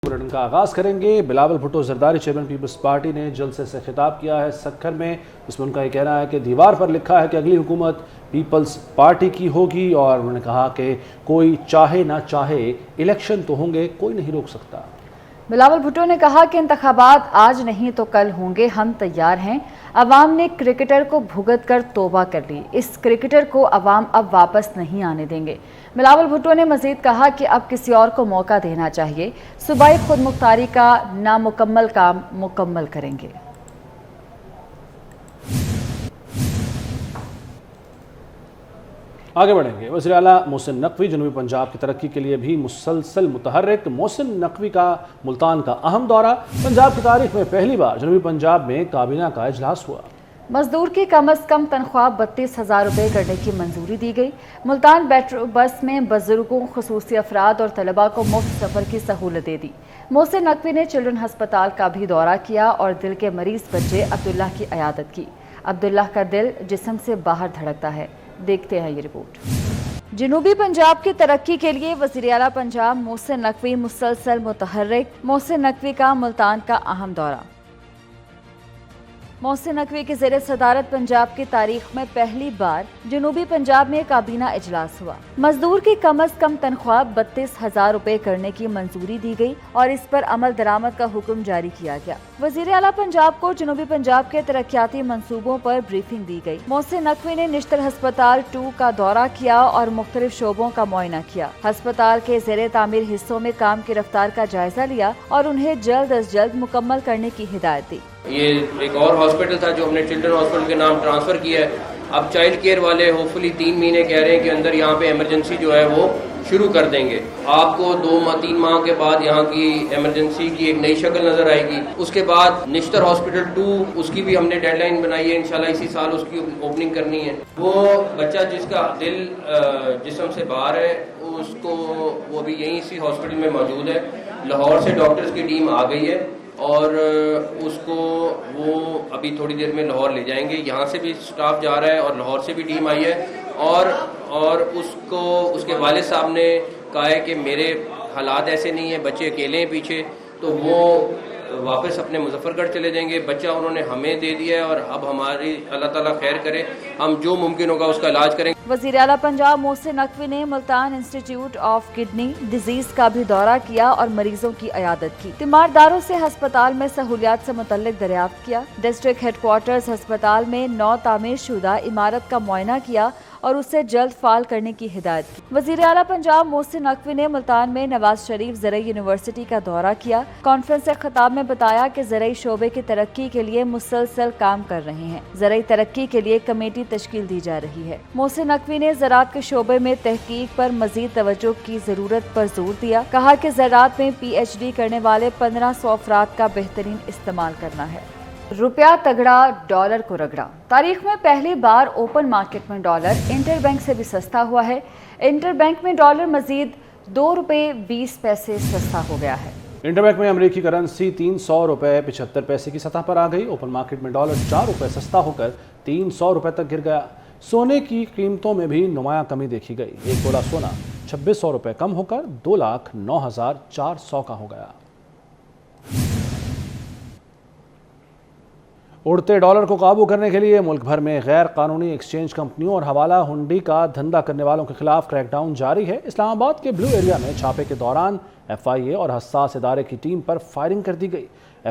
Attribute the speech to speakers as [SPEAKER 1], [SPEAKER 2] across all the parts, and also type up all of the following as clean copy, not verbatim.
[SPEAKER 1] Bulletin کا آغاز کریں گے۔ Bilawal Bhutto Zardari chairman Peoples Party نے جلسے سے خطاب کیا ہے سکھر میں، جس میں ان کا یہ کہنا ہے کہ دیوار پر لکھا ہے کہ اگلی حکومت پیپلز پارٹی کی ہوگی، اور انہوں نے کہا کہ کوئی چاہے نہ چاہے الیکشن تو ہوں گے، کوئی نہیں روک سکتا۔
[SPEAKER 2] بلاول بھٹو نے کہا کہ انتخابات آج نہیں تو کل ہوں گے، ہم تیار ہیں۔ عوام نے کرکٹر کو بھگت کر توبہ کر لی، اس کرکٹر کو عوام اب واپس نہیں آنے دیں گے۔ بلاول بھٹو نے مزید کہا کہ اب کسی اور کو موقع دینا چاہیے، صوبائی خود مختاری کا نامکمل کام مکمل کریں گے۔
[SPEAKER 1] آگے بڑھیں گے۔ وزیر اعلیٰ محسن نقوی جنوبی پنجاب کی ترقی کے لیے بھی مسلسل متحرک۔ محسن نقوی کا ملتان کا اہم دورہ۔ پنجاب کی تاریخ میں پہلی بار جنوبی پنجاب میں کابینہ کا اجلاس ہوا۔
[SPEAKER 2] مزدور کی کم از کم تنخواہ 32,000 روپے کرنے کی منظوری دی گئی۔ ملتان میٹرو بس میں بزرگوں، خصوصی افراد اور طلباء کو مفت سفر کی سہولت دے دی۔ محسن نقوی نے چلڈرن ہسپتال کا بھی دورہ کیا اور دل کے مریض بچے عبداللہ کی عیادت کی۔ عبداللہ کا دل جسم سے باہر دھڑکتا ہے، دیکھتے ہیں یہ رپورٹ۔ جنوبی پنجاب کی ترقی کے لیے وزیر اعلیٰ پنجاب محسن نقوی مسلسل متحرک۔ محسن نقوی کا ملتان کا اہم دورہ۔ محسن نقوی کے زیر صدارت پنجاب کی تاریخ میں پہلی بار جنوبی پنجاب میں کابینہ اجلاس ہوا۔ مزدور کی کم از کم تنخواہ 32,000 روپے کرنے کی منظوری دی گئی اور اس پر عمل درآمد کا حکم جاری کیا گیا۔ وزیر اعلیٰ پنجاب کو جنوبی پنجاب کے ترقیاتی منصوبوں پر بریفنگ دی گئی۔ محسن نقوی نے نشتر ہسپتال 2 کا دورہ کیا اور مختلف شعبوں کا معائنہ کیا۔ ہسپتال کے زیر تعمیر حصوں میں کام کی رفتار کا جائزہ لیا اور انہیں جلد از جلد مکمل کرنے کی ہدایت دی۔
[SPEAKER 3] یہ ایک اور ہاسپٹل تھا جو ہم نے چلڈرن ہاسپٹل کے نام ٹرانسفر کیا ہے۔ اب چائلڈ کیئر والے ہوپفلی 3 مہینے کہہ رہے ہیں کہ اندر یہاں پہ ایمرجنسی جو ہے وہ شروع کر دیں گے۔ آپ کو 2-3 ماہ کے بعد یہاں کی ایمرجنسی کی ایک نئی شکل نظر آئے گی۔ اس کے بعد نشتر ہاسپٹل 2 اس کی بھی ہم نے ڈیڈ لائن بنائی ہے، انشاءاللہ اسی سال اس کی اوپننگ کرنی ہے۔ وہ بچہ جس کا دل جسم سے باہر ہے اس کو وہ بھی یہیں اسی ہاسپٹل میں موجود ہے۔ لاہور سے ڈاکٹرز کی ٹیم آ گئی ہے اور اس کو وہ ابھی تھوڑی دیر میں لاہور لے جائیں گے۔ یہاں سے بھی سٹاف جا رہا ہے اور لاہور سے بھی ٹیم آئی ہے، اور اس کو اس کے والد صاحب نے کہا ہے کہ میرے حالات ایسے نہیں ہیں، بچے اکیلے ہیں پیچھے، تو وہ واپس اپنے مظفر گڑھ چلے جائیں گے۔ بچہ انہوں نے ہمیں دے دیا ہے اور اب ہماری اللہ تعالیٰ خیر کرے، ہم جو ممکن ہوگا اس کا علاج کریں گے۔
[SPEAKER 2] وزیر اعلیٰ پنجاب محسن نقوی نے Multan institute of kidney disease کا بھی دورہ کیا اور مریضوں کی عیادت کی۔ تیمارداروں سے ہسپتال میں سہولیات سے متعلق دریافت کیا۔ ڈسٹرکٹ ہیڈ کوارٹرز ہسپتال میں نو تعمیر شدہ عمارت کا معائنہ کیا اور اسے جلد فعال کرنے کی ہدایت کی۔ وزیر اعلیٰ پنجاب محسن نقوی نے ملتان میں نواز شریف زرعی یونیورسٹی کا دورہ کیا۔ کانفرنس سے خطاب میں بتایا کہ زرعی شعبے کی ترقی کے لیے مسلسل کام کر رہے ہیں۔ زرعی ترقی کے لیے کمیٹی تشکیل دی جا رہی ہے۔ محسن نقوی نے زراعت کے شعبے میں تحقیق پر مزید توجہ کی ضرورت پر زور دیا۔ کہا کہ زراعت میں PhD کرنے والے 1500 افراد کا بہترین استعمال کرنا ہے۔ روپیہ تگڑا، ڈالر کو رگڑا۔ تاریخ میں پہلی بار اوپن مارکیٹ میں ڈالر انٹر بینک سے بھی سستا ہوا ہے۔ انٹر بینک میں ڈالر مزید 2 روپے 20 پیسے سستا ہو گیا ہے۔
[SPEAKER 1] انٹر بینک میں امریکی کرنسی 300 روپے 75 پیسے کی سطح پر آ گئی۔ اوپن مارکیٹ میں ڈالر 4 روپے سستا ہو کر 300 روپے تک گر گیا۔ سونے کی قیمتوں میں بھی نمایاں کمی دیکھی گئی۔ 1 تولہ سونا 2600 روپے کم ہو کر 2,09,400 کا ہو گیا۔ اڑتے ڈالر کو قابو کرنے کے لیے ملک بھر میں غیر قانونی ایکسچینج کمپنیوں اور حوالہ ہنڈی کا دھندا کرنے والوں کے خلاف کریک ڈاؤن جاری ہے۔ اسلام آباد کے بلو ایریا میں چھاپے کے دوران FIA اور حساس ادارے کی ٹیم پر فائرنگ کر دی گئی۔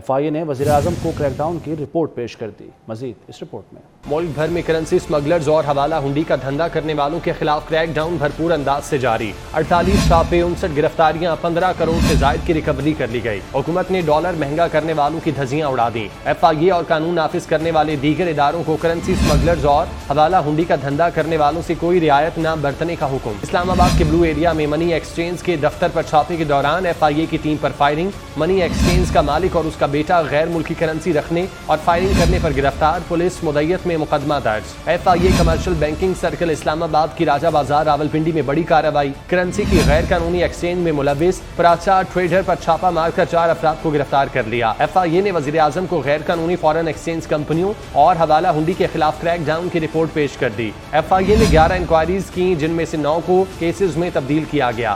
[SPEAKER 1] FIA نے وزیر اعظم کو کریک ڈاؤن کی رپورٹ پیش کر دی۔ مزید اس رپورٹ میں۔
[SPEAKER 4] ملک بھر میں کرنسی سمگلرز اور حوالہ ہنڈی کا دھندا کرنے والوں کے خلاف کریک ڈاؤن بھرپور انداز سے جاری۔ 48 چھاپے، 59 گرفتاریاں، 15 کروڑ سے زائد کی ریکوری کر لی گئی۔ حکومت نے ڈالر مہنگا کرنے والوں کی دھجیاں اڑا دیں۔ FIA اور قانون نافذ کرنے والے دیگر اداروں کو کرنسی سمگلرز اور حوالہ ہنڈی کا دھندا کرنے والوں سے کوئی رعایت نہ برتنے کا حکم۔ اسلام آباد کے بلو ایریا میں منی ایکسچینج کے دفتر پر چھاپے کے دوران FIA کی ٹیم پر فائرنگ۔ منی ایکسچینج کا مالک اور اس کا بیٹا غیر ملکی کرنسی رکھنے اور فائرنگ کرنے پر گرفتار، پولیس مدعیت میں مقدمہ درج۔ FIA کمرشل بینکنگ سرکل اسلام آباد کی راجہ بازار راولپنڈی میں بڑی کارروائی۔ کرنسی کی غیر قانونی ایکسچینج میں ملوث پراچا ٹریڈر پر چھاپا مار کر 4 افراد کو گرفتار کر لیا۔ FIA نے وزیر اعظم کو غیر قانونی فارن ایکسچینج کمپنیوں اور حوالہ ہنڈی کے خلاف کریک ڈاؤن کی رپورٹ پیش کر دی۔ FIA نے 11 انکوائریز کی جن میں سے 9 کو کیسز میں تبدیل کیا گیا۔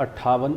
[SPEAKER 1] 58